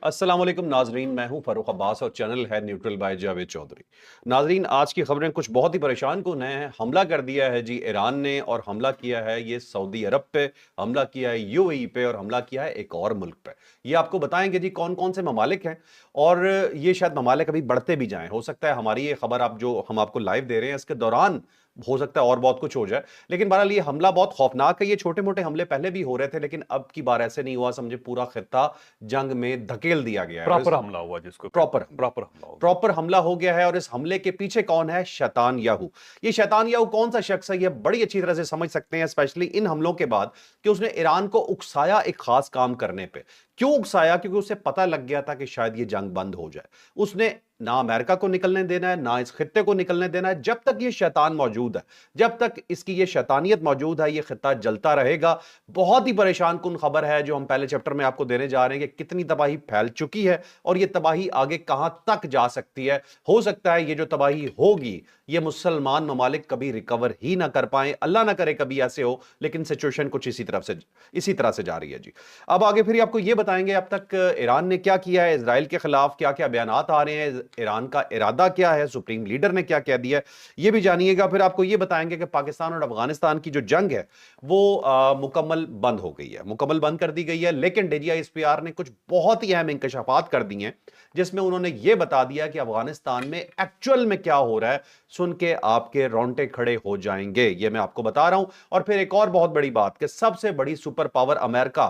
अस्सलाम वालेकुम नाजरीन, मैं हूं फरूख अब्बास और चैनल है न्यूट्रल बाय जावेद चौधरी। नाजरीन, आज की खबरें कुछ बहुत ही परेशान कुन हैं। हमला कर दिया है जी ईरान ने, और हमला किया है ये सऊदी अरब पे, हमला किया है यूएई पे, और हमला किया है एक और मुल्क पे। ये आपको बताएंगे जी कौन कौन से ममालिक हैं, और ये शायद ममालिक अभी बढ़ते भी जाएं। हो सकता है हमारी ये खबर आप जो हम आपको लाइव दे रहे हैं इसके दौरान हो सकता है और बहुत कुछ हो जाए। लेकिन बहरहाल ये हमला बहुत खौफनाक है। ये छोटे मोटे हमले पहले भी हो रहे थे, लेकिन अब की बार ऐसे नहीं हुआ। समझे पूरा खित्ता जंग में धकेल दिया गया है, और प्रॉपर हमला हुआ जिसको कहते प्रॉपर हैं, प्रॉपर हमला हो गया। प्रॉपर हमला हो गया है। और इस हमले के पीछे कौन है? शैतान याहू। ये शैतान याहू कौन सा शख्स है, ये बड़ी अच्छी तरह से समझ सकते हैं, स्पेशली इन हमलों के बाद, कि उसने ईरान को उकसाया एक खास काम करने पे। क्यों उकसाया? क्योंकि उसे पता लग गया था कि शायद ये जंग बंद हो जाए। उसने ना अमेरिका को निकलने देना है, ना इस खित्ते को निकलने देना है। जब तक ये शैतान मौजूद है, जब तक इसकी ये शैतानियत मौजूद है, ये खित्ता जलता रहेगा। बहुत ही परेशान कुन खबर है जो हम पहले चैप्टर में आपको देने जा रहे हैं, कि कितनी तबाही फैल चुकी है और ये तबाही आगे कहां तक जा सकती है। हो सकता है ये जो तबाही होगी, ये मुसलमान ममालिक कभी रिकवर ही ना कर पाए। अल्लाह ना करे कभी ऐसे हो, लेकिन सिचुएशन कुछ इसी तरह से जा रही है जी। अब आगे फिर आपको ये बताएंगे अब तक ईरान ने क्या किया है, इसराइल के खिलाफ क्या क्या बयानात आ रहे हैं, ईरान का इरादा क्या है, सुप्रीम लीडर ने क्या कह दिया है, ये भी जानिएगा। फिर आपको ये बताएंगे कि पाकिस्तान और अफगानिस्तान की जो जंग है वो मुकम्मल बंद हो गई है, मुकम्मल बंद कर दी गई है। लेकिन DGISPR ने कुछ बहुत ही अहम इंकशाफात कर दिए हैं, जिसमें उन्होंने यह बता दिया कि अफगानिस्तान में एक्चुअल में क्या हो रहा है। सुन के आपके रोंगटे खड़े हो जाएंगे, ये मैं आपको बता रहा हूं। और फिर एक और बहुत बड़ी बात, कि सबसे बड़ी सुपर पावर अमेरिका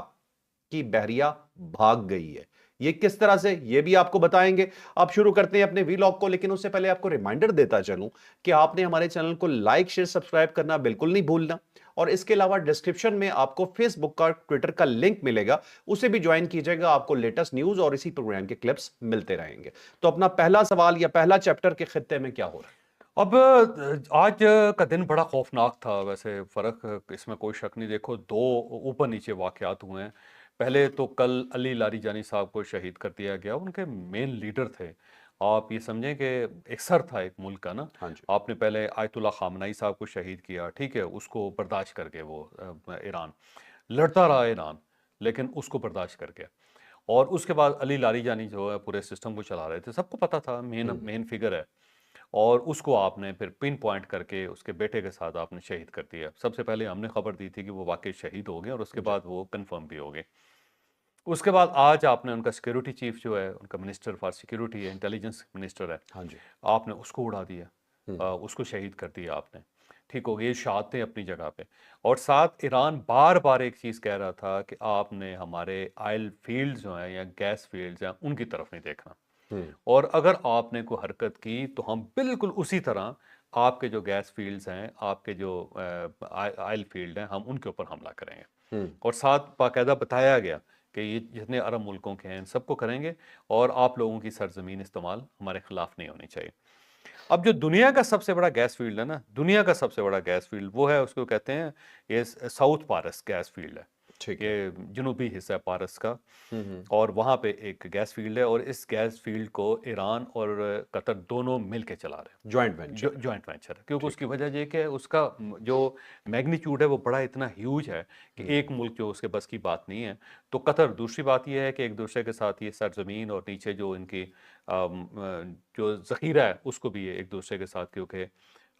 की बहरिया भाग गई है। ये किस तरह से, ये भी आपको बताएंगे। आप शुरू करते हैं अपने वीलॉग को, लेकिन उससे पहले आपको रिमाइंडर देता चलूं कि आपने हमारे चैनल को लाइक शेयर सब्सक्राइब करना बिल्कुल नहीं भूलना। और इसके अलावा डिस्क्रिप्शन में आपको फेसबुक का, ट्विटर का लिंक मिलेगा, उसे भी ज्वाइन कीजिएगा। आपको लेटेस्ट न्यूज और इसी प्रोग्राम के क्लिप्स मिलते रहेंगे। तो अपना पहला सवाल या पहला चैप्टर के खित्ते में क्या हो रहा है? अब आज का दिन बड़ा खौफनाक था। वैसे फर्क इसमें कोई शक नहीं। देखो, दो ऊपर नीचे वाकयात हुए हैं। पहले तो कल अली लारीजानी साहब को शहीद कर दिया गया। उनके मेन लीडर थे। आप ये समझें कि एक सर था एक मुल्क का ना। हाँ जी। आपने पहले आयतुल्ला खामनाई साहब को शहीद किया, ठीक है, उसको बर्दाश्त करके वो ईरान लड़ता रहा ईरान, लेकिन उसको बर्दाश्त करके। और उसके बाद अली लारीजानी जो है पूरे सिस्टम को चला रहे थे, सबको पता था, मेन मेन फिगर है। और उसको आपने फिर पिन पॉइंट करके उसके बेटे के साथ आपने शहीद कर दिया। सबसे पहले हमने खबर दी थी कि वो वाकई शहीद हो गए, और उसके बाद वो कंफर्म भी हो गए। उसके बाद आज आपने उनका सिक्योरिटी चीफ जो है, उनका मिनिस्टर फॉर सिक्योरिटी है, इंटेलिजेंस मिनिस्टर है, हाँ जी। आपने उसको उड़ा दिया। उसको शहीद कर दिया आपने। ठीक हो गई, ये शहादतें अपनी जगह पे। और साथ ईरान बार बार एक चीज़ कह रहा था कि आपने हमारे ऑयल फील्ड जो हैं या गैस फील्ड्स हैं उनकी तरफ नहीं देखना, हम्म। और अगर आपने कोई हरकत की तो हम बिल्कुल उसी तरह आपके जो गैस फील्ड्स हैं, आपके जो ऑयल फील्ड हैं, हम उनके ऊपर हमला करेंगे। हम्म। और साथ बाकायदा बताया गया कि ये जितने अरब मुल्कों के हैं इन सबको करेंगे, और आप लोगों की सरजमीन इस्तेमाल हमारे खिलाफ नहीं होनी चाहिए। अब जो दुनिया का सबसे बड़ा गैस फील्ड है ना, दुनिया का सबसे बड़ा गैस फील्ड वो है, उसको कहते हैं, ये साउथ पारस गैस फील्ड है। ठीक है। ये जनूबी हिस्सा है पारस का। हम्म। और वहाँ पे एक गैस फील्ड है, और इस गैस फील्ड को ईरान और कतर दोनों मिल के चला रहे ज्वाइंट हैं। वेंचर है। जॉइंट वेंचर है, क्योंकि ठीक उसकी है। वजह ये कि उसका जो मैग्नीट्यूड है वो बड़ा इतना ह्यूज है कि हम्म। एक मुल्क जो उसके बस की बात नहीं है। तो कतर, दूसरी बात ये है कि एक दूसरे के साथ ये सरजमीन और नीचे जो इनकी जो ज़ख़ीरा है उसको भी ये एक दूसरे के साथ, क्योंकि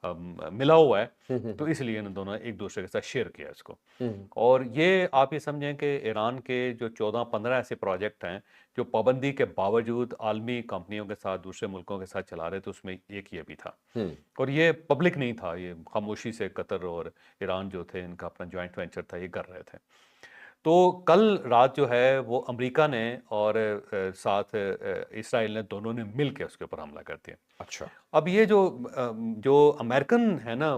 मिला हुआ है, तो इसलिए इन दोनों ने एक दूसरे के साथ शेयर किया इसको। हम्म। और ये आप ये समझें कि ईरान के जो 14-15 ऐसे प्रोजेक्ट हैं जो पाबंदी के बावजूद आलमी कंपनियों के साथ, दूसरे मुल्कों के साथ चला रहे थे, उसमें एक ये भी था। हम्म। और ये पब्लिक नहीं था, ये खामोशी से कतर और ईरान जो थे, इनका अपना जॉइंट वेंचर था, ये कर रहे थे। तो कल रात जो है वो अमेरिका ने और साथ इसराइल ने, दोनों ने मिल के उसके ऊपर हमला कर दिया। अच्छा। अब ये जो अमेरिकन है ना,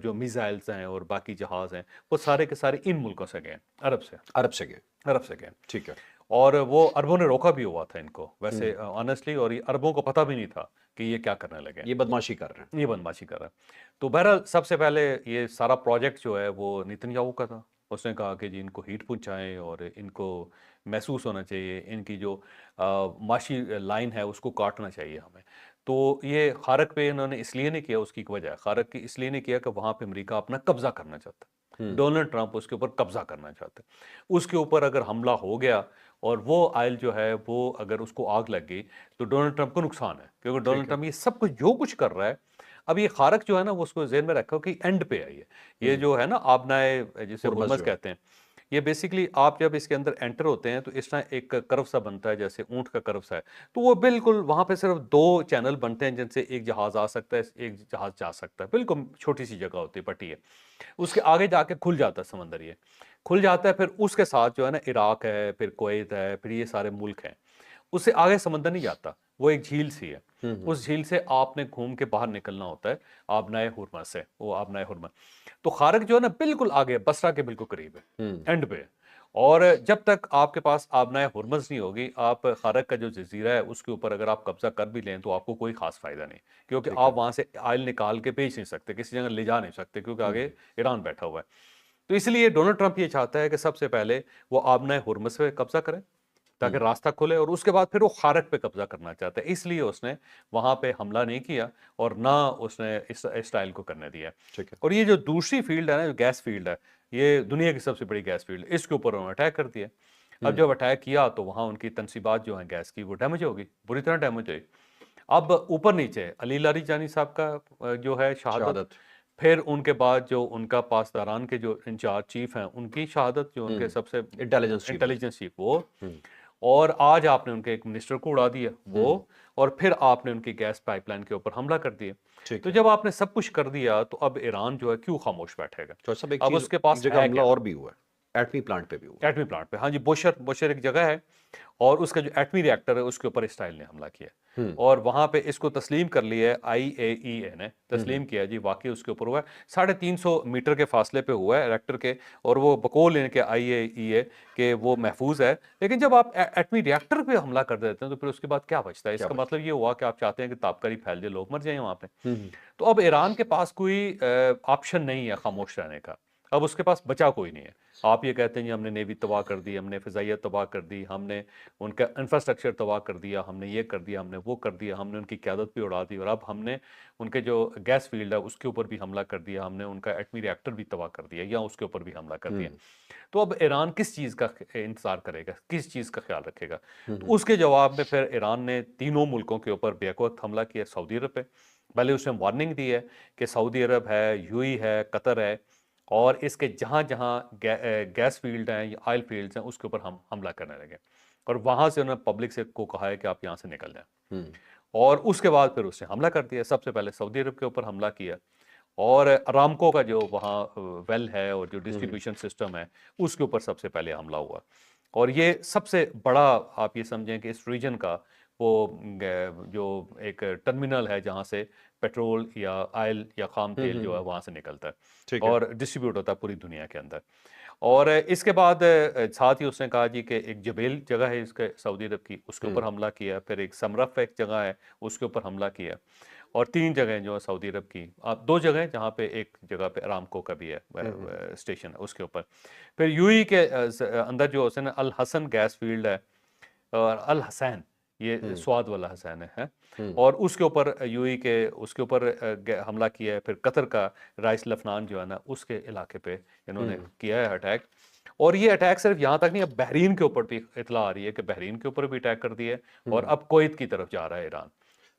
जो मिसाइल्स हैं और बाकी जहाज़ हैं, वो सारे के सारे इन मुल्कों से गए, अरब से। अरब से गए। अरब से गए। ठीक है। और वो अरबों ने रोका भी हुआ था इनको हम्म। वैसे ऑनेस्टली, और ये अरबों को पता भी नहीं था कि ये क्या करने लगे, ये बदमाशी कर रहे हैं। ये बदमाशी कर रहा है। तो बहरहाल सबसे पहले ये सारा प्रोजेक्ट जो है वो नेतन्याहू का था। उसने कहा कि जी इनको हीट पहुंचाएं, और इनको महसूस होना चाहिए, इनकी जो माशी लाइन है उसको काटना चाहिए हमें। तो ये खारक पे इन्होंने इसलिए नहीं किया, उसकी एक वजह है, खारक की इसलिए नहीं किया कि वहाँ पे अमेरिका अपना कब्जा करना चाहता है। हम्म। डोनाल्ड ट्रंप उसके ऊपर कब्जा करना चाहते हैं। उसके ऊपर अगर हमला हो गया और वो आयल जो है वो अगर उसको आग लग गई तो डोनाल्ड ट्रंप को नुकसान है, क्योंकि डोनाल्ड ट्रंप ये सब कुछ जो कुछ कर रहा है, अब ये खारक जो है ना वो उसको जेहन में रखो कि एंड पे है ये जो है ना आबनाए जिसे हुर्मस हुर्मस जो है। कहते हैं, ये बेसिकली आप जब इसके अंदर एंटर होते हैं तो इस तरह एक कर्व सा बनता है, जैसे ऊंट का कर्व सा है, तो वो बिल्कुल वहां पे सिर्फ 2 चैनल बनते हैं जिनसे एक जहाज आ सकता है, एक जहाज जा सकता है, बिल्कुल छोटी सी जगह होती है, पट्टी है। उसके आगे जाके खुल जाता है समंदर, ये खुल जाता है, फिर उसके साथ जो है ना इराक है, फिर कुवैत है, फिर ये सारे मुल्क हैं, उससे आगे समंदर नहीं जाता, वो एक झील सी है। उस झील से आपने घूम के बाहर निकलना होता है, आबनाए हुर्मस से, वो आबनाए हुर्मस। तो खारक जो है ना बिल्कुल आगे बसरा के बिल्कुल करीब है, एंड पे है। और जब तक आपके पास आबनाए हुर्मस नहीं होगी, आप खारक का जो जजीरा है उसके ऊपर अगर आप कब्जा कर भी लें तो आपको कोई खास फायदा नहीं, क्योंकि ठीक आप है। वहां से आयल निकाल के बेच नहीं सकते, किसी जगह ले जा नहीं सकते, क्योंकि आगे ईरान बैठा हुआ है। तो इसलिए डोनाल्ड ट्रंप ये चाहता है कि सबसे पहले वो आबनाए हुर्मस पे कब्जा करें, ताकि रास्ता खुले, और उसके बाद फिर वो खारक पे कब्जा करना चाहता है, इसलिए उसने वहां पे हमला नहीं किया और ना उसने इस इसराइल को करने दिया। ठीक है। और ये जो दूसरी फील्ड है ना, जो गैस फील्ड है, ये दुनिया की सबसे बड़ी गैस फील्ड, इसके ऊपर उन्होंने अटैक कर दिया। अब जब अटैक किया तो वहां उनकी तनसीबात जो है गैस की वो डैमेज होगी, बुरी तरह डैमेज हुई। अब ऊपर नीचे अली लारीजानी साहब का जो है शहादत, शहादत। फिर उनके बाद जो उनका पासदारान के जो इंचार्ज चीफ हैं उनकी शहादत, जो उनके सबसे इंटेलिजेंस चीफ में से। इंटेलिजेंस चीफ वो, हम्म। और आज आपने उनके एक मिनिस्टर को उड़ा दिया वो, और फिर आपने उनकी गैस पाइपलाइन के ऊपर हमला कर दिया। ठीक तो है। जब आपने सब कुछ कर दिया तो अब ईरान जो है क्यों खामोश बैठेगा? तो सब एक अब चीज, उसके एक पास जगह है हमला क्या? और भी हुआ है, एटमी प्लांट पे भी हुआ एटमी प्लांट पे, हाँ जी, बोशर बोशर एक जगह है, और उसका जो एटमी रिएक्टर है उसके ऊपर इसराइल ने हमला किया, है। हम्म। और वहां पे इसको तस्लीम कर लिया है, IAEA ने तस्लीम किया जी, वाकई उसके ऊपर हुआ है, 350 मीटर के फासले पे हुआ है रिएक्टर के, और वो बकौल इनके IAEA के वो महफूज है। लेकिन जब आप एटमी रिएक्टर पे हमला कर देते हैं तो फिर उसके बाद क्या बचता है? क्या इसका बचा? मतलब ये हुआ कि आप चाहते हैं कि ताबकारी फैल जाए, लोग मर जाए वहां पे। हम्म। तो अब ईरान के पास कोई ऑप्शन नहीं है खामोश रहने का, अब उसके पास बचा कोई नहीं है। आप ये कहते हैं जी हमने नेवी तबाह कर दी, हमने फ़िज़ाइया तबाह कर दी, हमने उनका इंफ्रास्ट्रक्चर तबाह कर दिया, हमने ये कर दिया, हमने वो कर दिया, हमने उनकी क़यादत भी उड़ा दी, और अब हमने उनके जो गैस फील्ड है उसके ऊपर भी हमला कर दिया, हमने उनका एटमी रिएक्टर भी तबाह कर दिया या उसके ऊपर भी हमला कर दिया। हम्म। तो अब ईरान किस चीज़ का इंतज़ार करेगा, किस चीज़ का ख्याल रखेगा? तो हम्म। उसके जवाब में फिर ईरान ने तीनों मुल्कों के ऊपर बेवक्त हमला किया। सऊदी अरब पे पहले उसने वार्निंग दी है कि सऊदी अरब है, यूएई है, कतर है, और इसके जहाँ जहाँ गैस फील्ड हैं या ऑयल फील्ड्स हैं उसके ऊपर हम हमला करने लगे, और वहाँ से उन्होंने पब्लिक से को कहा है कि आप यहाँ से निकल जाएं। हम्म। और उसके बाद फिर उसने हमला कर दिया, सबसे पहले सऊदी अरब के ऊपर हमला किया, और अरामको का जो वहाँ वेल है और जो डिस्ट्रीब्यूशन सिस्टम है उसके ऊपर सबसे पहले हमला हुआ। और ये सबसे बड़ा, आप ये समझें कि इस रीजन का वो जो एक टर्मिनल है जहाँ से पेट्रोल या ऑयल या खाम तेल जो है वहाँ से निकलता है ठीक है। और डिस्ट्रीब्यूट होता है पूरी दुनिया के अंदर। और इसके बाद साथ ही उसने कहा जी कि एक जबेल जगह है इसके सऊदी अरब की, उसके ऊपर हमला किया, फिर एक समरफ एक जगह है उसके ऊपर हमला किया, और 3 जगह जो है सऊदी अरब की, 2 जगह जहाँ पे एक जगह पे अरामको का भी है स्टेशन है उसके ऊपर। फिर यूएई के अंदर जो है ना अल हसन गैस फील्ड है, और अल हसैन, ये स्वाद वाला हसैन है, और उसके ऊपर यूएई के उसके ऊपर हमला किया है। फिर कतर का राइस लफनान जो है ना उसके इलाके पे इन्होंने किया है अटैक। और ये अटैक सिर्फ यहाँ तक नहीं, अब बहरीन के ऊपर भी इतला आ रही है कि बहरीन के ऊपर भी अटैक कर दिया है, और अब कुवैत की तरफ जा रहा है ईरान।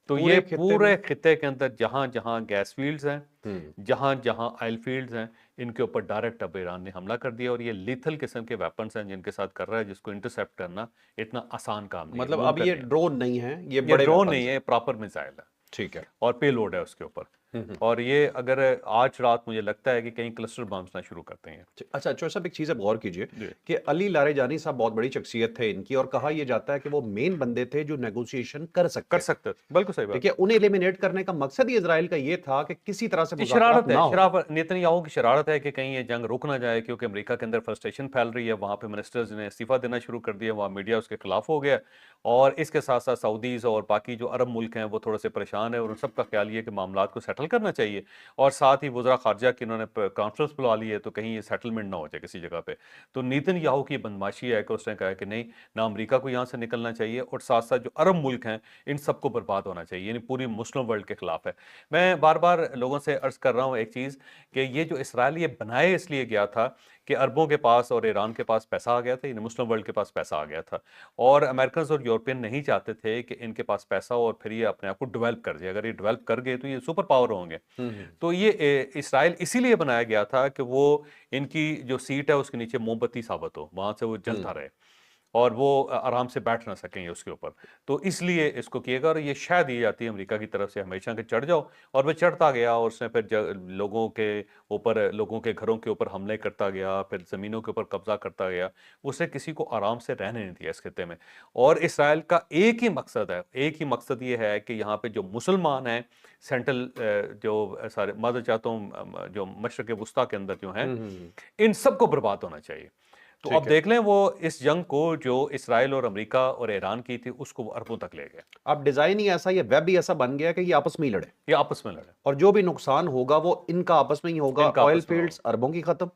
तो ये पूरे खित्ते में। पूरे खित्ते के अंदर जहां जहां गैस फील्ड्स हैं, हम्म। जहां जहां ऑयल फील्ड्स हैं, इनके ऊपर डायरेक्ट अब ईरान ने हमला कर दिया, और ये लीथल किस्म के वेपन्स हैं जिनके साथ कर रहा है, जिसको इंटरसेप्ट करना इतना आसान काम नहीं है, मतलब अब मुमकिन ये नहीं है। ड्रोन नहीं है, ये ये बड़े ड्रोन वेपन्स नहीं हैं। है, प्रॉपर मिसाइल है, ठीक है। और पेलोड है उसके ऊपर। और ये अगर आज रात मुझे लगता है कि कहीं क्लस्टर बम्स ना शुरू करते हैं। अच्छा चौधरी साहब, एक चीज़ आप गौर कीजिए जी। कि अली लारेजानी साहब बहुत बड़ी शख्सियत थे इनकी, और कहा यह जाता है कि वो मेन बंदे थे जो नेगोशिएशन कर कर सकते थे। सकते थे, बिल्कुल सही बात। ठीक है, उन्हें एलिमिनेट करने का मकसद ही इजराइल का ये था कि किसी तरह से ये मुज़ाकरात शरारत ना है, हो। शरारत नेतन्याहू की शरारत है कि कहीं ये जंग रुक ना जाए, क्योंकि अमेरिका के अंदर फ्रस्ट्रेशन फैल रही है, वहाँ पे मिनिस्टर्स ने इस्तीफा देना शुरू कर दिया, वहाँ मीडिया उसके खिलाफ हो गया, और इसके साथ साथ सऊदीज़ और बाकी जो अरब मुल्क हैं वो थोड़े से परेशान है, और उन सब का ख्याल ये कि मामलात को सेटल करना चाहिए, और साथ ही वज़रा ख़ारजा की उन्होंने कॉन्फ्रेंस बुला ली है, तो कहीं ये सेटलमेंट ना हो जाए किसी जगह पे। तो नेतन्याहू की बदमाशी है कि उसने कहा कि नहीं, ना अमेरिका को यहाँ से निकलना चाहिए, और साथ साथ जो अरब मुल्क हैं इन सबको बर्बाद होना चाहिए, यानी पूरी मुस्लिम वर्ल्ड के खिलाफ है। मैं बार बार लोगों से अर्ज कर रहा हूँ एक चीज़, कि ये जो इसराइल ये बनाए इसलिए गया था कि अरबों के पास और ईरान के पास पैसा आ गया था, यानी मुस्लिम वर्ल्ड के पास पैसा आ गया था, और अमेरिकन और यूरोपियन नहीं चाहते थे कि इनके पास पैसा हो और फिर ये अपने आप को डेवलप कर जाए। अगर ये डेवलप कर गए तो ये सुपर पावर होंगे। तो ये इसराइल इसीलिए बनाया गया था कि वो इनकी जो सीट है उसके नीचे मोमबत्ती साबित हो, वहां से वो जलता रहे और वो आराम से बैठ ना सकें उसके ऊपर। तो इसलिए इसको किएगा, और ये शायद दी जाती है अमेरिका की तरफ से हमेशा कि चढ़ जाओ, और वह चढ़ता गया और उसने फिर लोगों के ऊपर, लोगों के घरों के ऊपर हमले करता गया, फिर ज़मीनों के ऊपर कब्जा करता गया। उसने किसी को आराम से रहने नहीं दिया इस खित्ते में। और इसराइल का एक ही मकसद है, एक ही मकसद ये है कि यहाँ पे जो मुसलमान हैं सेंट्रल जो सारे मदद चाहता हूँ जो मशरक़ वस्ता के अंदर जो हैं, इन सबको बर्बाद होना चाहिए। तो अब देख लें वो इस जंग को जो इसराइल और अमेरिका और ईरान की थी उसको अरबों तक ले गए। अब डिजाइन ही ऐसा, ये वेब ही ऐसा बन गया कि ये आपस में ही लड़े, ये आपस में लड़े, और जो भी नुकसान होगा वो इनका आपस में ही होगा। इनका ऑयल आपस में फील्ड्स अरबों की खत्म,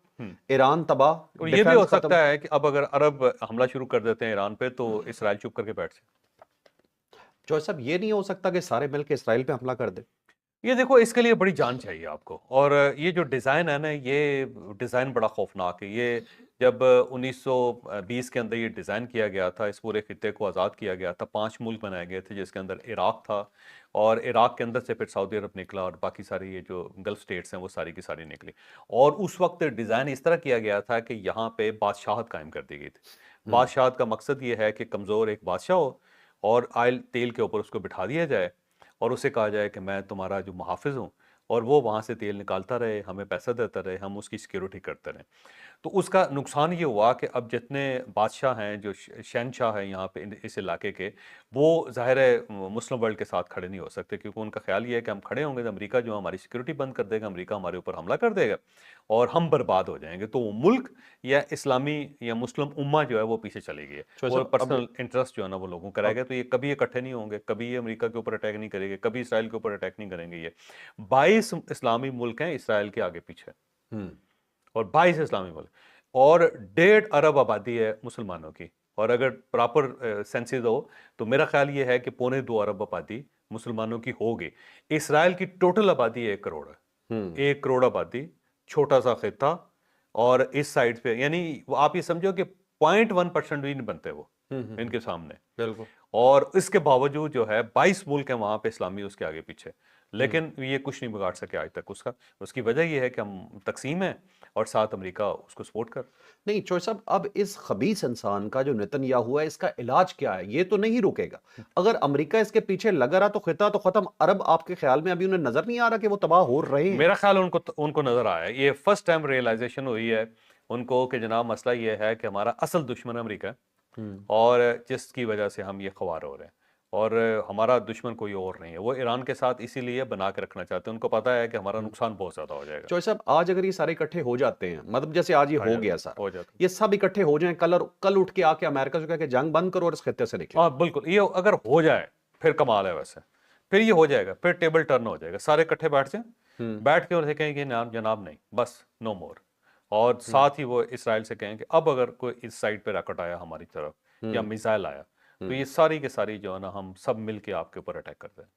ईरान तबाह, और ये भी हो सकता है कि अब अगर अरब हमला शुरू कर देते हैं ईरान पे तो इसराइल चुप करके बैठ जाए। जो सब ये नहीं हो सकता कि सारे मिलकर इसराइल पे हमला कर दे। ये देखो, इसके लिए बड़ी जान चाहिए आपको, और ये जो डिज़ाइन है ना, ये डिज़ाइन बड़ा खौफनाक है। ये जब 1920 के अंदर ये डिज़ाइन किया गया था, इस पूरे खित्ते को आज़ाद किया गया था, 5 मुल्क बनाए गए थे जिसके अंदर इराक था, और इराक के अंदर से फिर सऊदी अरब निकला, और बाकी सारी ये जो गल्फ स्टेट्स हैं वो सारी की सारी निकली। और उस वक्त डिज़ाइन इस तरह किया गया था कि यहाँ पे बादशाहत कायम कर दी गई थी। बादशाहत का मकसद ये है कि कमज़ोर एक बादशाह हो और आयल तेल के ऊपर उसको बिठा दिया जाए, और उसे कहा जाए कि मैं तुम्हारा जो मुहाफ़िज़ हूँ, और वो वहाँ से तेल निकालता रहे, हमें पैसा देता रहे, हम उसकी सिक्योरिटी करते रहें। तो उसका नुकसान ये हुआ कि अब जितने बादशाह हैं, जो शहनशाह हैं यहाँ पे इस इलाके के, वो ज़ाहिर है मुस्लिम वर्ल्ड के साथ खड़े नहीं हो सकते, क्योंकि उनका ख्याल ये है कि हम खड़े होंगे तो अमेरिका जो हमारी सिक्योरिटी बंद कर देगा, अमेरिका हमारे ऊपर हमला कर देगा और हम बर्बाद हो जाएंगे। तो वो मुल्क या इस्लामी या मुस्लिम उम्मा जो है वो पीछे चलेगी है, और पर्सनल इंटरेस्ट जो है ना वो लोगों का रहेगा। तो ये कभी इकट्ठे नहीं होंगे, कभी ये अमेरिका के ऊपर अटैक नहीं करेंगे, कभी इसराइल के ऊपर अटैक नहीं करेंगे। ये 22 इस्लामी मुल्क हैं इसराइल के आगे पीछे, और 22 इस्लामी मुल्क, और 1.5 अरब आबादी है मुसलमानों की। और अगर प्रॉपर सेंसिस हो तो मेरा ख्याल ये है कि 1.25 अरब आबादी मुसलमानों की होगी। इसराइल की टोटल आबादी 1 करोड़ है। 1 करोड़ आबादी, छोटा सा खिता, और इस साइड पे यानी आप ये समझो कि 0.1% भी नहीं बनते वो इनके सामने। बिल्कुल। और इसके बावजूद जो है 22 मुल्क हैं वहां पे इस्लामी उसके आगे पीछे, लेकिन ये कुछ नहीं बिगाड़ सके आज तक उसका। उसकी वजह ये है कि हम तकसीम है और साथ अमेरिका उसको सपोर्ट कर। नहीं चोई साहब, अब इस खबीस इंसान का जो नेतन्याहू है, इसका इलाज क्या है? ये तो नहीं रुकेगा। अगर अमेरिका इसके पीछे लगा रहा तो खिता तो खत्म। अरब आपके ख्याल में अभी उन्हें नजर नहीं आ रहा कि वो तबाह हो रहे हैं? मेरा ख्याल उनको नजर आया, ये फर्स्ट टाइम रियलाइजेशन हुई है उनको कि जनाब मसला ये है कि हमारा असल दुश्मन अमेरिका है, और जिसकी वजह से हम ये ख्वार हो रहे हैं, और हमारा दुश्मन कोई और नहीं है। वो ईरान के साथ इसीलिए बना के रखना चाहते हैं, उनको पता है कि हमारा नुकसान बहुत ज्यादा हो जाएगा। चोई साहब, आज अगर ये सारे इकट्ठे हो जाते हैं, मतलब जैसे आज ये हो गया सारा, हो जाता है। ये सब इकट्ठे हो जाएं कल, और कल उठ के आके अमेरिका से कह के जंग बंद करो और इस खित्ते से निकलो। हाँ बिल्कुल, ये अगर हो जाए फिर कमाल है। वैसे फिर ये हो जाएगा, फिर टेबल टर्न हो जाएगा, सारे इकट्ठे बैठ जाए, बैठ के उनसे कहेंगे जनाब नहीं, बस नो मोर। और साथ ही वो इसराइल से कहेंगे अब अगर कोई इस साइड पे रॉकेट आया हमारी तरफ या मिसाइल आया तो ये सारी के सारी जो है ना हम सब मिलके आपके ऊपर अटैक करते हैं।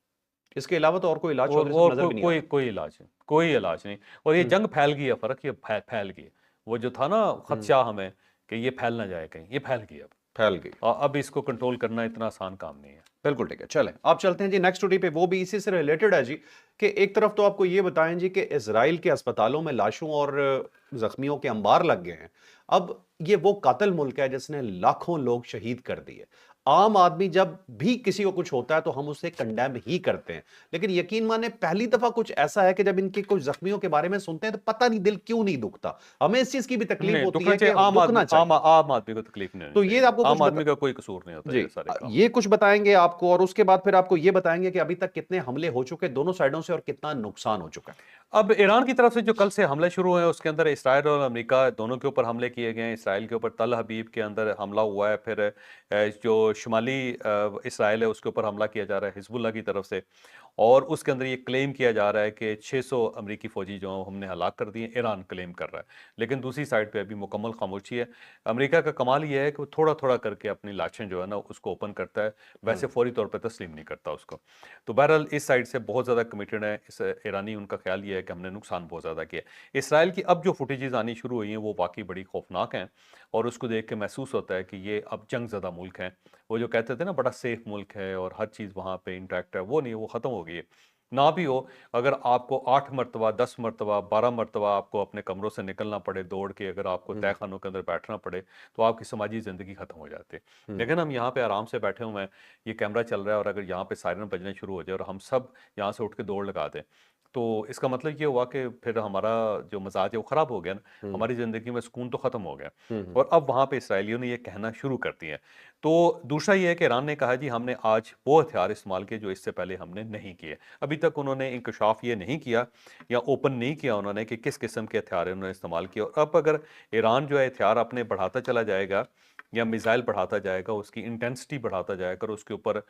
इसके अलावा तो और कोई इलाज और नजर भी नहीं आ रहा। कोई इलाज नहीं, कोई इलाज नहीं। और ये जंग फैल गई है, फर्क ये फैल गई है। वो जो था ना खदशा हमें कि ये फैल ना जाए कहीं, ये फैल गई, अब फैल गई। अब इसको कंट्रोल करना इतना आसान काम नहीं है। बिल्कुल ठीक है, चलें आप चलते हैं जी नेक्स्ट स्टोरी पे। वो भी इसी से रिलेटेड है जी, कि एक तरफ तो आपको ये बताएं जी कि इजराइल के अस्पतालों में लाशों और जख्मियों के अंबार लग गए हैं। अब ये वो कातिल मुल्क है जिसने लाखों लोग शहीद कर दिए। आम आदमी जब भी किसी को कुछ होता है तो हम उसे कंडेम ही करते हैं, लेकिन यकीन माने पहली दफा कुछ ऐसा है कि जब इनके कुछ जख्मियों के बारे में सुनते हैं तो पता नहीं दिल क्यों नहीं दुखता। हमें इस चीज की भी तकलीफ होती है कि आम दुखना चाहिए। आदमी को तकलीफ नहीं होनी तो ये चाहिए। आपको आम आदमी का कोई कसूर नहीं होता जी, ये सारे काम। ये कुछ बताएंगे आपको, और उसके बाद फिर आपको ये बताएंगे कि अभी तक कितने हमले हो चुके दोनों साइडों से और कितना नुकसान हो चुका है। अब ईरान की तरफ से जो कल से हमले शुरू हुए उसके अंदर इसराइल और अमेरिका दोनों के ऊपर हमले किए गए हैं। इसराइल के ऊपर तल हबीब के अंदर हमला हुआ है, फिर जो जो शुमाली इसराइल है उसके ऊपर हमला किया जा रहा है हिजबुल्लाह की तरफ से, और उसके अंदर ये क्लेम किया जा रहा है कि 600 अमेरिकी फौजी जो हैं हमने हलाक कर दिए, ईरान क्लेम कर रहा है। लेकिन दूसरी साइड पे अभी मुकम्मल खामोशी है। अमेरिका का कमाल ये है कि वो थोड़ा थोड़ा करके अपनी लाशें जो है ना उसको ओपन करता है, वैसे फौरी तौर पर तस्लीम नहीं करता उसको। तो बहरहाल इस साइड से बहुत ज़्यादा कमिटेड है इस ईरानी, उनका ख्याल ये है कि हमने नुकसान बहुत ज़्यादा किया। इसराइल की अब जो फुटेजेस आनी शुरू हुई हैं वो वाकई बड़ी खौफनाक हैं, और उसको देख के महसूस होता है कि ये अब जंग ज़दा मुल्क है। वो जो कहते थे ना बड़ा सेफ मुल्क है और हर चीज़ वहाँ पे इंटैक्ट है, वो नहीं, वो ख़त्म हो गई है। ना भी हो, अगर आपको 8 मरतबा, 10 मरतबा, 12 मरतबा आपको अपने कमरों से निकलना पड़े दौड़ के, अगर आपको तय खानों के अंदर बैठना पड़े, तो आपकी समाजी ज़िंदगी ख़त्म हो जाती है। लेकिन हम यहाँ पे आराम से बैठे हुए हैं, ये कैमरा चल रहा है, और अगर यहाँ पे सायरन बजने शुरू हो जाए और हम सब यहाँ से उठ के दौड़ लगा दें, तो इसका मतलब ये हुआ कि फिर हमारा जो मजाज है वो ख़राब हो गया ना, हमारी ज़िंदगी में सुकून तो ख़त्म हो गया। और अब वहाँ पे इसराइलियों ने ये कहना शुरू कर दिया है। तो दूसरा ये है कि ईरान ने कहा जी हमने आज वो हथियार इस्तेमाल किए जो इससे पहले हमने नहीं किए। अभी तक उन्होंने इंकशाफ ये नहीं किया या ओपन नहीं किया उन्होंने कि किस किस्म के हथियार उन्होंने इस्तेमाल किए। और अब अगर ईरान जो है हथियार अपने बढ़ाता चला जाएगा या मिसाइल बढ़ाता जाएगा, उसकी इंटेंसिटी बढ़ाता जाएगा, और उसके ऊपर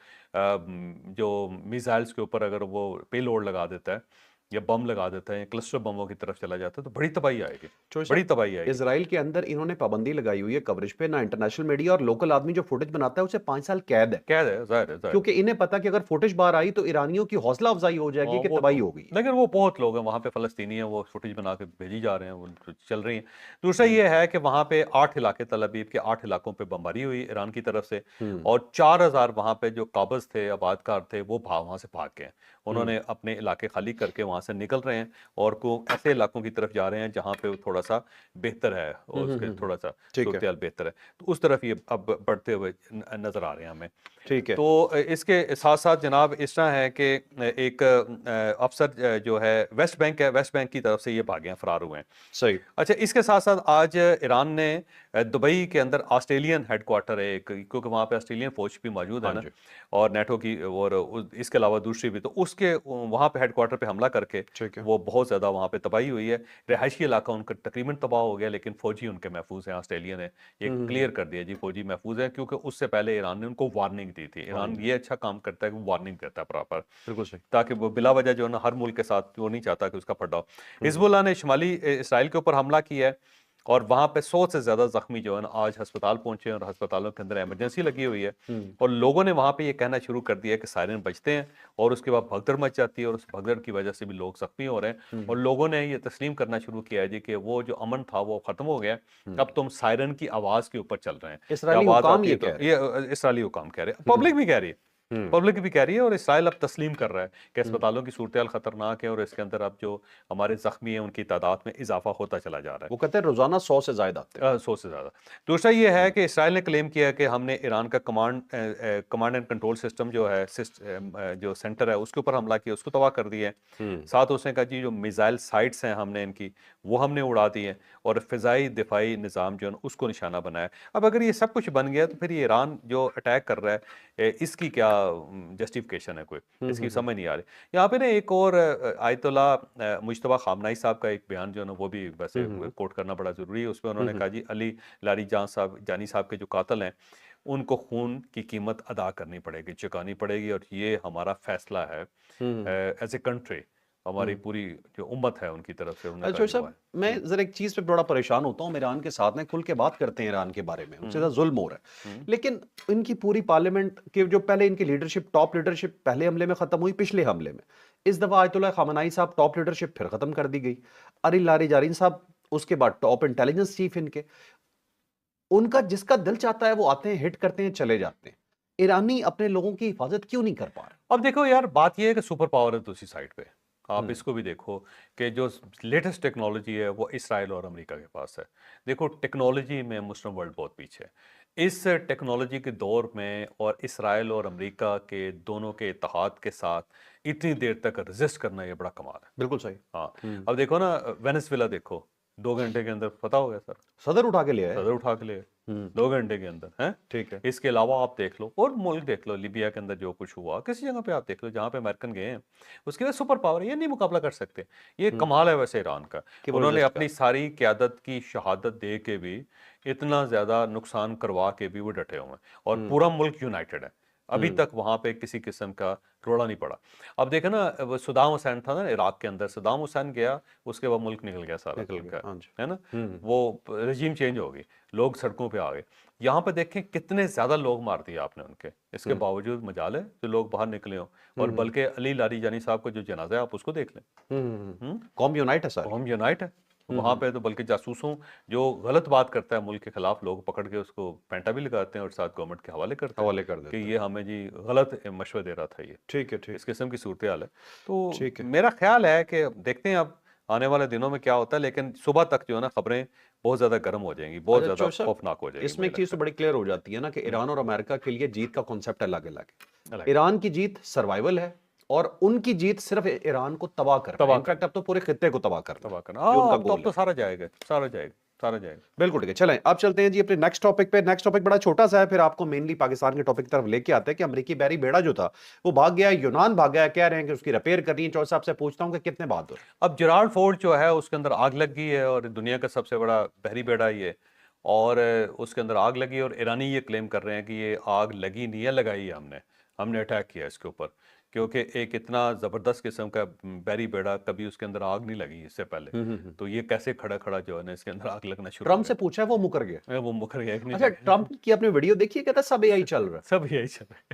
जो मिसाइल्स के ऊपर अगर वो पेलोड लगा देता है या बम लगा देता है या क्लस्टर बमों की तरफ चला जाता है, तो बड़ी तबाही आएगी, चोर बड़ी साहब, तबाही आएगी। इसराइल के अंदर इन्होंने पाबंदी लगाई हुई है कवरेज पे, ना इंटरनेशनल मीडिया और लोकल आदमी जो फुटेज बनाता है उसे 5 साल कैद है, कैद है, ज़ाहिर है, ज़ाहिर है। क्योंकि इन्हें पता कि अगर फुटेज बाहर आई तो ईरानियों की हौसला अफजाई हो जाएगी कि वो तबाही तो, हो गई है। लेकिन वो बहुत लोग हैं वहाँ पे फ़लस्तीनी हैं, वो फुटेज बना के भेजी जा रहे हैं, वो चल रही हैं। दूसरा ये है कि वहाँ पे 8 इलाके, तल अवीव के 8 इलाकों पे बमबारी हुई ईरान की तरफ से, और 4000 वहाँ पे जो काबज़ थे, आबादकार थे, वो वहाँ से भाग गए हैं। उन्होंने अपने इलाके खाली करके वहाँ से निकल रहे हैं और को ऐसे इलाकों की तरफ जा रहे हैं जहाँ पे वो थोड़ा सा बेहतर है, और उसके थोड़ा सा ठीक है, सूरत-ए-हाल बेहतर है। तो उस तरफ ये अब बढ़ते हुए नज़र आ रहे हैं हमें। ठीक है। तो इसके साथ-साथ जनाब इस तरह है कि एक अफ़सर जो है वेस्ट बैंक है, वेस्ट बैंक की तरफ से ये भागे हैं, फरार हुए हैं। सही। अच्छा, इसके साथ-साथ आज ईरान ने दुबई के अंदर ऑस्ट्रेलियन हेडक्वार्टर है एक, क्योंकि वहाँ पे ऑस्ट्रेलियन फ़ौज भी मौजूद है हाँ ना, जी। और नेटो की, और इसके अलावा दूसरी भी, तो उसके वहाँ पे हेडक्वार्टर पे हमला करके ठीक है। वो बहुत ज़्यादा वहाँ पे तबाही हुई है। रिहायशी इलाका उनका तकरीबन तबाह हो गया, लेकिन फ़ौजी उनके महफूज़ हैं। ऑस्ट्रेलिया ने ये क्लियर कर दिया जी, फ़ौजी महफूज़ हैं, क्योंकि उससे पहले ईरान ने उनको वार्निंग दी थी। ईरान ये अच्छा काम करता है कि वार्निंग देता है प्रॉपर, बिल्कुल सही। ताकि वो बिला वजह जो है ना हर मुल्क के साथ वो नहीं चाहता कि उसका फटा हो। हिजबुल्लाह ने शुमाली इसराइल के ऊपर हमला किया है, और वहाँ पे 100 से ज़्यादा ज़ख्मी जो है ना आज अस्पताल पहुँचे हैं, और अस्पतालों के अंदर इमरजेंसी लगी हुई है। और लोगों ने वहाँ पे ये कहना शुरू कर दिया है कि सायरन बजते हैं, और उसके बाद भगदड़ मच जाती है, और उस भगदड़ की वजह से भी लोग ज़ख्मी हो रहे हैं। और लोगों ने ये तस्लीम करना शुरू किया है जी कि वो जो अमन था वो ख़त्म हो गया है। अब तुम सायरन की आवाज़ के ऊपर चल रहे हैं। ये इसराइली आवाज़ हुकाम आती है ये तो कह रहे ये इसराइली हुकाम कह रहे हैं, पब्लिक भी कह रही है। हैं। पब्लिक भी कह रही है, और इसराइल अब तस्लीम कर रहा है कि अस्पतालों की सूरत-ए-हाल खतरनाक है, और इसके अंदर अब जो हमारे ज़ख्मी हैं उनकी तादाद में इज़ाफ़ा होता चला जा रहा है। वो कहते हैं रोजाना 100 से ज्यादा आते हैं। 100 से ज़्यादा। दूसरा ये है कि इसराइल ने क्लेम किया है कि हमने ईरान का कमांड एंड कंट्रोल सिस्टम जो है, जो सेंटर है उसके ऊपर हमला किया, उसको तबाह कर दिया है। साथ उसने कहा जी जो मिसाइल साइट्स हैं हमने इनकी, वो हमने उड़ा दी हैं, और फ़िज़ाई दिफ़ाई निज़ाम जो है ना उसको निशाना बनाया। अब अगर ये सब कुछ बन गया, तो फिर ये ईरान जो अटैक कर रहा है, इसकी क्या जस्टिफिकेशन है कोई? इसकी समझ नहीं आ रही। यहाँ पे ना एक और आयतुल्लाह मुज्तबा ख़ामनई साहब का एक बयान जो है ना वो भी वैसे कोट करना बड़ा ज़रूरी है। उसमें उन्होंने कहा जी अली जानी साहब के जो कातिल हैं, उनको खून की कीमत अदा करनी पड़ेगी, चुकानी पड़ेगी, और ये हमारा फ़ैसला है एज़ ए कंट्री, हमारी पूरी जो उम्मत है उनकी तरफ से, उन्होंने अच्छा कहा हुआ साहब, मैं है। जरा एक चीज पे बड़ा परेशान होता हूँ। ईरान के साथ में खुल के बात करते हैं ईरान के बारे में, उनसे ज्यादा जुल्म हो रहा है, लेकिन इनकी पूरी पार्लियामेंट के जो पहले इनकी लीडरशिप, टॉप लीडरशिप पहले हमले में खत्म हुई, पिछले हमले में इस दफा आयतुल्लाह खामनाई साहब टॉप लीडरशिप फिर खत्म कर दी गई। अली लारी जारीन साहब उसके बाद टॉप इंटेलिजेंस चीफ इनके, उनका जिसका दिल चाहता है वो आते हैं, हिट करते हैं, चले जाते हैं। ईरानी अपने लोगों की हिफाजत क्यों नहीं कर पा रहे? अब देखो यार, बात ये है कि सुपर पावर है दूसरी साइड पे, आप इसको भी देखो कि जो लेटेस्ट टेक्नोलॉजी है वो इसराइल और अमेरिका के पास है। देखो टेक्नोलॉजी में मुस्लिम वर्ल्ड बहुत पीछे है। इस टेक्नोलॉजी के दौर में और इसराइल और अमेरिका के दोनों के इत्तेहाद के साथ इतनी देर तक रेजिस्ट करना ये बड़ा कमाल है। बिल्कुल सही। हाँ, अब देखो ना वेनेजुएला देखो, 2 घंटे के अंदर पता हो गया सर, सदर उठा के ले आए। सदर उठा के ले 2 घंटे के अंदर हैं। ठीक है। इसके अलावा आप देख लो और मुल्क देख लो, लीबिया के अंदर जो कुछ हुआ, किसी जगह पे आप देख लो जहाँ पे अमेरिकन गए हैं, उसके लिए सुपर पावर ये नहीं मुकाबला कर सकते। ये कमाल है वैसे ईरान का, उन्होंने जबरदस्त अपनी सारी क़यादत की शहादत दे के भी, इतना ज़्यादा नुकसान करवा के भी वो डटे हुए हैं और पूरा मुल्क यूनाइटेड है। अभी तक वहां पे किसी किस्म का रोड़ा नहीं पड़ा। अब देखे ना, वो सद्दाम हुसैन था ना इराक के अंदर, सद्दाम हुसैन गया, उसके बाद मुल्क निकल गया सारा निकल गया, उनका, हाँ जी। है ना। वो रजीम चेंज हो गई, लोग सड़कों पे आ गए। यहाँ पे देखें कितने ज्यादा लोग मार दिए आपने उनके, इसके बावजूद मजाल है जो लोग बाहर निकले हो। और बल्कि अली लारीजानी साहब का जो जनाजा है आप उसको देख लें, कौम यूनाइट है सर। कौम यूनाइट है वहां पे। तो बल्कि जासूसों जो गलत बात करता है मुल्क के खिलाफ, लोग पकड़ के उसको पेंटा भी लगाते हैं और साथ गवर्नमेंट के हवाले करते हैं, हवाले कर देते कि ये हमें जी गलत मशवरे दे रहा था ये। ठीक है, ठीक। इस किस्म की सूरत हाल है। तो ठीक है। मेरा ख्याल है कि देखते हैं अब आने वाले दिनों में क्या होता है, लेकिन सुबह तक जो है ना खबरें बहुत ज्यादा गर्म हो जाएंगी, बहुत अच्छा ज्यादा चौधरी साहब, खौफनाक हो जाएगी। इसमें एक चीज तो बड़ी क्लियर हो जाती है ना कि ईरान और अमेरिका के लिए जीत का कॉन्सेप्ट अलग अलग है। अलग। ईरान की जीत सर्वाइवल है और उनकी जीत सिर्फ ईरान को तबाह करना है। इनफैक्ट अब तो पूरे खित्ते को तबाह करना तबाह करना, जो उनका अब गोल तो है। सारा जाएगा, सारा जाएगा, सारा जाएगा। बिल्कुल ठीक है। चलें अब चलते हैं जी अपने नेक्स्ट टॉपिक पे। नेक्स्ट टॉपिक बड़ा छोटा सा है, फिर आपको मेनली पाकिस्तान के टॉपिक की तरफ लेके आते हैं कि अमेरिकी बैरी बेड़ा जो था वो भाग गया, यूनान भाग गया, कह रहे हैं कि उसकी रिपेयर करनी है। चौधरी साहब से पूछता हूं कि कितने बहादुर। अब जेराल्ड फोर्ड जो है उसके अंदर आग लग गई है और दुनिया का सबसे बड़ा बहरी बेड़ा ये, और उसके अंदर आग लगी और ईरानी ये क्लेम कर रहे हैं कि ये आग लगी नहीं है, लगाई है हमने अटैक किया इसके ऊपर, क्योंकि एक इतना ज़बरदस्त किस्म का बहरी बेड़ा, कभी उसके अंदर आग नहीं लगी इससे पहले। तो ये कैसे खड़ा खड़ा जो है ना इसके अंदर आग लगना शुरू ट्रम्प से पूछा है, वो मुकर गया। वो मुकर गया कि नहीं अच्छा, लगा? ट्रम्प की आपने वीडियो देखी है? कहता सब यही चल रहा है। सब यही चल रहा है।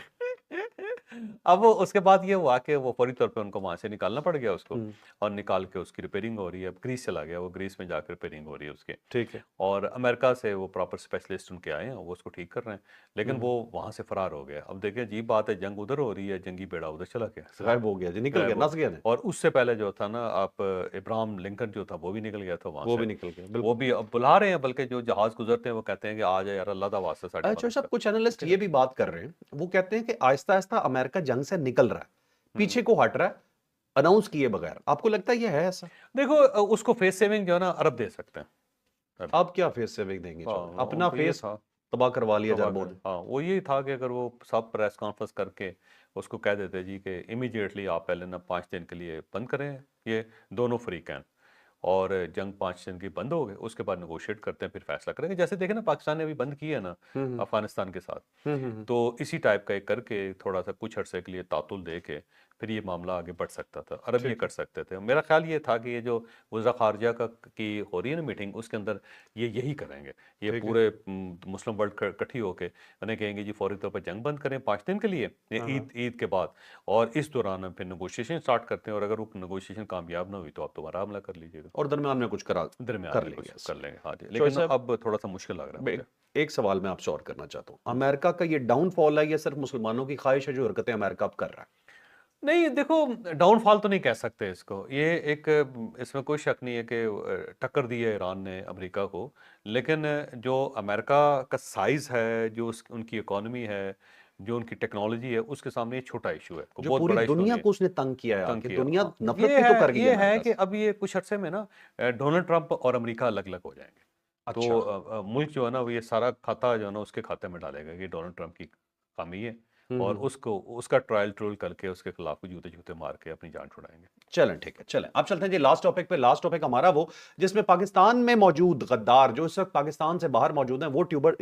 अब वो उसके बाद ये हुआ कि वो फौरी तौर पे उनको वहां से निकालना पड़ गया उसको, और निकाल के उसकी रिपेयरिंग हो रही है। अब ग्रीस चला गया, वो ग्रीस में जाकर रिपेयरिंग हो रही है उसके। ठीक है। और अमेरिका से वो प्रॉपर स्पेशलिस्ट उनके आए हैं, वो उसको ठीक कर रहे हैं, लेकिन वो वहां से फरार हो गया। अब देखिए अजीब बात है, जंग उधर हो रही है, जंगी बेड़ा उधर चला गया, गायब हो गया जी, निकल गया, नस गया। और उससे पहले जो था ना, आप इब्राहिम लिंकन जो था वो भी निकल गया था वहां वो से। भी निकल गया। वो भी अब बुला रहे हैं, बल्कि जो जहाज गुजरते हैं वो कहते हैं कि आ जाए यार, अल्लाह दा वास्ते साडी अच्छा मदद साहब, कर। कुछ एनालिस्ट ये भी बात कर रहे हैं, वो कहते हैं कि आहिस्ता आहिस्ता अमेरिका जंग से निकल रहा है, पीछे को हट रहा है, अनाउंस किए बगैर। आपको लगता है ये है ऐसा? देखो उसको फेस सेविंग जो है ना अरब दे सकते हैं। अब क्या फेस सेविंग देंगे? अपना उनको ये फेस था, तबाह करवा लिया तबाह जरबों कर, ने। हाँ वो ये था कि अगर वो सब प्रेस कॉन्फ्रेंस करके उसको कह देते जी कि इमीडिएटली आप पहले ना 5 दिन के लिए बंद करें ये दोनों फ्री कैन, और जंग 5 दिन की बंद हो गए, उसके बाद नेगोशिएट करते हैं, फिर फैसला करेंगे। जैसे देखे ना पाकिस्तान ने अभी बंद किया ना अफगानिस्तान के साथ, तो इसी टाइप का एक करके थोड़ा सा कुछ अरसे के लिए तातुल दे के फिर ये मामला आगे बढ़ सकता था। अरब ये कर सकते थे। मेरा ख्याल ये था कि ये जो वज़रा ख़ारजा का की हो रही है ना मीटिंग, उसके अंदर ये यही करेंगे। ये पूरे मुस्लिम वर्ल्ड इकट्ठी होके उन्हें कहेंगे जी फौरी तौर पर जंग बंद करें 5 दिन के लिए, ईद के बाद, और इस दौरान हम फिर नेगोशिएशन स्टार्ट करते हैं, और अगर वो नेगोशिएशन कामयाब ना हुई तो आप दोबारा हमला कर लीजिएगा, और दरमियान में कुछ दरमियान कर में लेंगे। कुछ कर लेंगे। हाँ जी, लेकिन साहब, अब थोड़ा सा मुश्किल लग रहा है मुझे। एक सवाल मैं आपसे और करना चाहता हूँ, अमेरिका का ये डाउनफॉल है या सिर्फ मुसलमानों की ख्वाहिश है जो हरकतें अमेरिका अब कर रहा है? नहीं देखो, डाउनफॉल तो नहीं कह सकते इसको, ये एक इसमें कोई शक नहीं है कि टक्कर दी है ईरान ने अमेरिका को, लेकिन जो अमेरिका का साइज है, जो उनकी इकोनॉमी है, जो उनकी टेक्नोलॉजी है, उसके सामने ये छोटा इशू है, जो बहुत पूरी बड़ा इशू दुनिया नहीं को उसने तंग किया है, तंग आके किया। दुनिया हाँ, नफरत ये भी तो कर गई ये है अमेरिका कि से। अब ये कुछ अरसे में ना डोनाल्ड ट्रंप और अमेरिका अलग अलग हो जाएंगे। तो अच्छा। मुल्क जो है ना वो ये सारा खाता जो है ना उसके खाते में डालेगा कि डोनाल्ड ट्रंप की खामी है, और उसको उसका ट्रायल ट्रोल करके उसके खिलाफ जूते जूते मार के अपनी जान छुड़ाएंगे। चलें ठीक है, चलें अब चलते हैं जी लास्ट टॉपिक पे। लास्ट टॉपिक हमारा वो जिसमें पाकिस्तान में मौजूद गद्दार जो इस वक्त पाकिस्तान से बाहर मौजूद हैं, वो ट्यूमर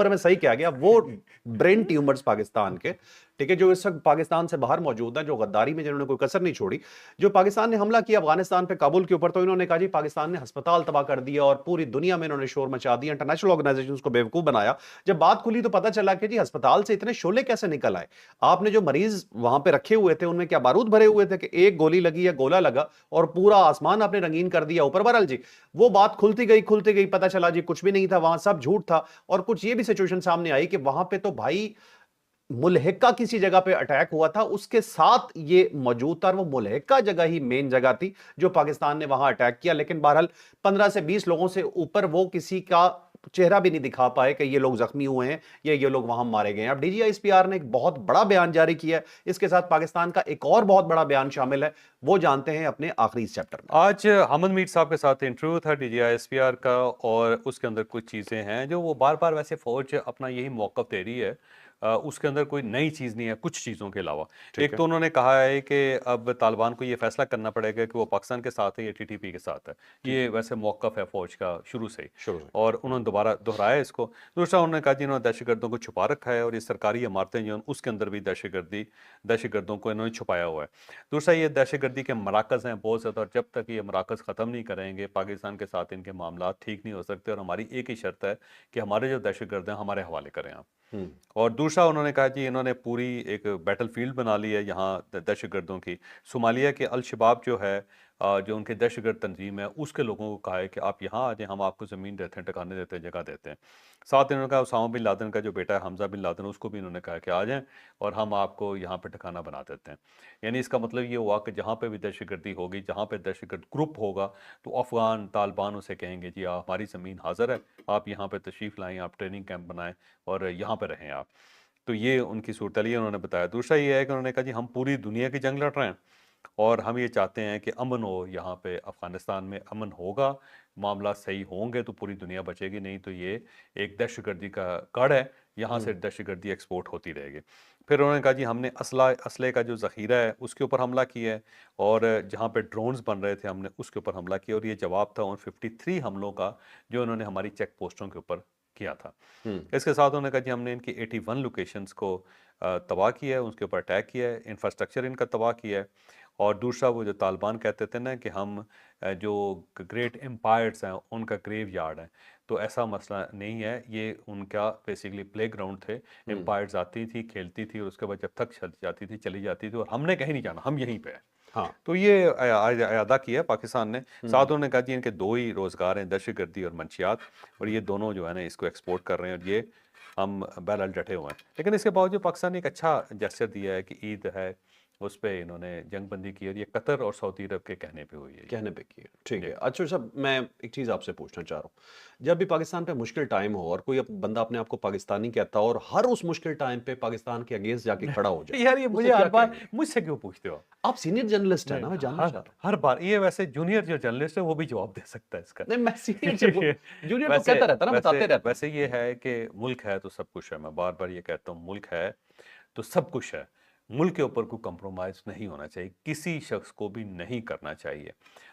में सही कहा गया, वो ब्रेन ट्यूमर्स पाकिस्तान के, ठीक है, जो इस वक्त पाकिस्तान से बाहर मौजूद हैं, जो गद्दारी में जिन्होंने कोई कसर नहीं छोड़ी। जो पाकिस्तान ने हमला किया अफगानिस्तान पे, काबुल के ऊपर, तो इन्होंने कहा जी पाकिस्तान ने अस्पताल तबाह कर दिया और पूरी दुनिया में इन्होंने शोर मचा दिया, इंटरनेशनल ऑर्गेनाइजेशंस को बेवकूफ बनाया। जब बात खुली तो पता चला कि जी अस्पताल से इतने शोले कैसे निकल आए? आपने जो मरीज वहां पे रखे हुए थे उनमें क्या बारूद भरे हुए थे कि एक गोली लगी या गोला लगा और पूरा आसमान आपने रंगीन कर दिया ऊपर? बहरहाल जी वो बात खुलती गई, पता चला जी कुछ भी नहीं था वहां, सब झूठ था। और कुछ ये भी सिचुएशन सामने आई कि वहां पे तो भाई मुलहिका किसी जगह पे अटैक हुआ था, उसके साथ ये मौजूद था, और वो मुलहिका जगह ही मेन जगह थी जो पाकिस्तान ने वहां अटैक किया। लेकिन बहरहाल 15 से 20 लोगों से ऊपर वो किसी का चेहरा भी नहीं दिखा पाए कि ये लोग जख्मी हुए हैं या ये लोग वहां मारे गए हैं। अब डीजीआईएसपीआर ने एक बहुत बड़ा बयान जारी किया है, इसके साथ पाकिस्तान का एक और बहुत बड़ा बयान शामिल है, वो जानते हैं अपने आखिरी चैप्टर में। आज हमद मीर साहब के साथ इंटरव्यू था डीजीआईएसपीआर का, और उसके अंदर कुछ चीज़ें हैं जो वो बार बार, वैसे फ़ौज अपना यही मौक़िफ़ दे रही है, उसके अंदर कोई नई चीज़ नहीं है कुछ चीज़ों के अलावा। ठीक एक है। तो उन्होंने कहा है कि अब तालिबान को ये फैसला करना पड़ेगा कि वो पाकिस्तान के साथ है या टीटीपी के साथ है। ये वैसे मौक़िफ़ है फ़ौज का शुरू से ही, शुरू से। और उन्होंने दोबारा दोहराया इसको। दूसरा उन्होंने कहा जी इन्होंने दहशतगर्दों को छुपा रखा है, और ये सरकारी इमारतें जो हैं उसके अंदर भी दहशतगर्दों को इन्होंने छुपाया हुआ है। दूसरा ये दहशतगर्दी के मराकज़ हैं बहुत ज़्यादा, और जब तक ये मराकज़ ख़त्म नहीं करेंगे पाकिस्तान के साथ इनके मामला ठीक नहीं हो सकते, और हमारी एक ही शर्त है कि हमारे जो दहशतगर्द हैं हमारे हवाले करें आप। और दूसरा उन्होंने कहा जी इन्होंने पूरी एक बैटल फील्ड बना ली है यहाँ दहशतगर्दों की। सोमालिया के अल शबाब जो है, जो उनके दहशतगर्द तंजीम है, उसके लोगों को कहा है कि आप यहाँ आ जाएं, हम आपको ज़मीन देते हैं, ठिकाने देते हैं, जगह देते हैं। साथ इन्होंने कहा उसामा बिन लादेन का जो बेटा है हमजा बिन लादेन, उसको भी इन्होंने कहा कि आ जाएं और हम आपको यहाँ पे ठिकाना बना देते हैं। यानी इसका मतलब ये हुआ कि जहाँ पे भी दहशतगर्दी होगी, जहाँ पे दहशतगर्द ग्रुप होगा, तो अफ़गान तालिबान उसे कहेंगे जी हमारी ज़मीन हाज़िर है, आप यहाँ पे तशरीफ़ लाएँ, आप ट्रेनिंग कैंप बनाएँ और यहाँ पे रहें आप। तो ये उनकी सूरत-ए-हाल है उन्होंने बताया। दूसरा ये है कि उन्होंने कहा जी हम पूरी दुनिया की जंग लड़ रहे हैं, और हम ये चाहते हैं कि अमन हो यहाँ पे, अफ़गानिस्तान में अमन होगा, मामला सही होंगे तो पूरी दुनिया बचेगी, नहीं तो ये एक दहशतगर्दी का गढ़ है, यहाँ से दहशतगर्दी एक्सपोर्ट होती रहेगी। फिर उन्होंने कहा जी हमने असले का जो ज़ख़ीरा है उसके ऊपर हमला किया है, और जहाँ पे ड्रोन्स बन रहे थे हमने उसके ऊपर हमला किया, और ये जवाब था उन 53 हमलों का जो उन्होंने हमारी चेक पोस्टों के ऊपर किया था। इसके साथ उन्होंने कहा जी हमने इनकी 81 लोकेशंस को तबाह किया है, उसके ऊपर अटैक किया है, इंफ्रास्ट्रक्चर इनका तबाह किया है। और दूसरा वो जो तालिबान कहते थे ना कि हम जो ग्रेट एम्पायर्स हैं उनका ग्रेव यार्ड है, तो ऐसा मसला नहीं है, ये उनका बेसिकली प्ले ग्राउंड थे। एम्पायर्स आती थी, खेलती थी, और उसके बाद जब तक चली जाती थी, और हमने कहीं नहीं जाना, हम यहीं पे हैं। हाँ। तो ये अदा किया पाकिस्तान ने। साथ उन्होंने कहा जी इनके दो ही रोज़गार हैं, दहशतगर्दी और मंशियात, और ये दोनों जो है ना इसको एक्सपोर्ट कर रहे हैं, और ये हम बहरहाल डटे हुए हैं। लेकिन इसके बावजूद पाकिस्तान ने एक अच्छा जेस्चर दिया है कि ईद है, उस पे इन्होंने जंगबंदी की, और ये कतर और सऊदी अरब के कहने पे हुई है ये। कहने पे किए, ठीक जी। है। अच्छा साहब, मैं एक चीज़ आपसे पूछना चाह रहा हूँ, जब भी पाकिस्तान पे मुश्किल टाइम हो और कोई बंदा अपने आप को पाकिस्तानी कहता हो और हर उस मुश्किल टाइम पे पाकिस्तान के अगेंस्ट जाके खड़ा हो जाए, यार ये उससे मुझे क्या हर बार कहेंगे? मुझसे क्यों पूछते हो? आप सीनियर जर्नलिस्ट हैं नहीं, ना, मैं जानना हर चाह रहा हूँ। हर बार ये, वैसे जूनियर जो जर्नलिस्ट है वो भी जवाब दे सकता है इसका। नहीं, मैं सीनियर से जूनियर तो वैसे कहता रहता है ना, बताते वैसे रहता वैसे ये है कि मुल्क है तो सब कुछ है। मैं बार-बार ये कहता हूँ, मुल्क है तो सब कुछ है। मुल्क के ऊपर कोई कंप्रोमाइज़ नहीं होना चाहिए, किसी शख्स को भी नहीं करना चाहिए।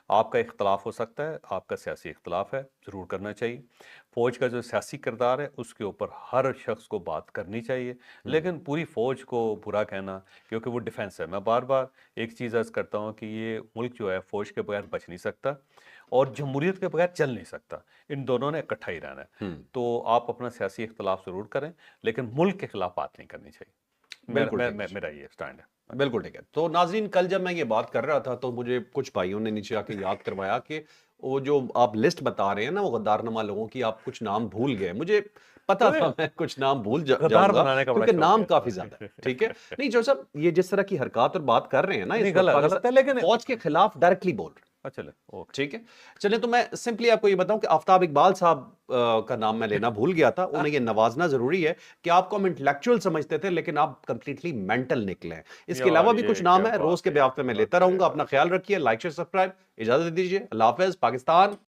आपका इख्तलाफ हो सकता है, आपका सियासी इख्तलाफ है, ज़रूर करना चाहिए। फ़ौज का जो सियासी किरदार है, उसके ऊपर हर शख्स को बात करनी चाहिए, लेकिन पूरी फ़ौज को बुरा कहना, क्योंकि वो डिफेंस है। मैं बार-बार एक चीज़ अर्ज़ करता हूँ कि ये मुल्क जो है फ़ौज के बगैर बच नहीं सकता, और जमहूरियत के बगैर चल नहीं सकता। इन दोनों ने इकट्ठा ही रहना है। तो आप अपना सियासी इख्तलाफ ज़रूर करें, लेकिन मुल्क के खिलाफ बात नहीं करनी चाहिए। बिल्कुल ठीक है। मेरा ये स्टैंड है। बिल्कुल ठीक है। तो नाज़रीन, कल जब मैं ये बात कर रहा था तो मुझे कुछ भाइयों ने नीचे आके याद करवाया कि वो जो आप लिस्ट बता रहे हैं ना, वो गद्दारनामा लोगों की, आप कुछ नाम भूल गए। मुझे पता अरे! था मैं कुछ नाम भूल गद्दार जाऊँगा बनाने का बड़ा क्योंकि शौक नाम है। काफ़ी ज़्यादा है, ठीक है? नहीं जो साहब, ये जिस तरह की हरकत और बात कर रहे हैं ना नहीं, इस वक़्त गलत पाकिस्तान है, लेकिन फ़ौज के खिलाफ डायरेक्टली बोल रहे हैं। चले ओके। ठीक है। चलिए, तो मैं सिंपली आपको ये बताऊं कि आफ्ताब इकबाल साहब का नाम मैं लेना भूल गया था। उन्हें ये नवाजना जरूरी है कि आपको हम इंटेलेक्चुअल समझते थे, लेकिन आप कंप्लीटली मेंटल निकले हैं। इसके यार अलावा भी ये कुछ क्या नाम है, रोज बात के है ब्याह यार, पे मैं बात लेता है रहूंगा। यार। अपना ख्याल रखिए, लाइक शेयर सब्सक्राइब, इजाजत दीजिए, अल्लाह हाफिज, पाकिस्तान।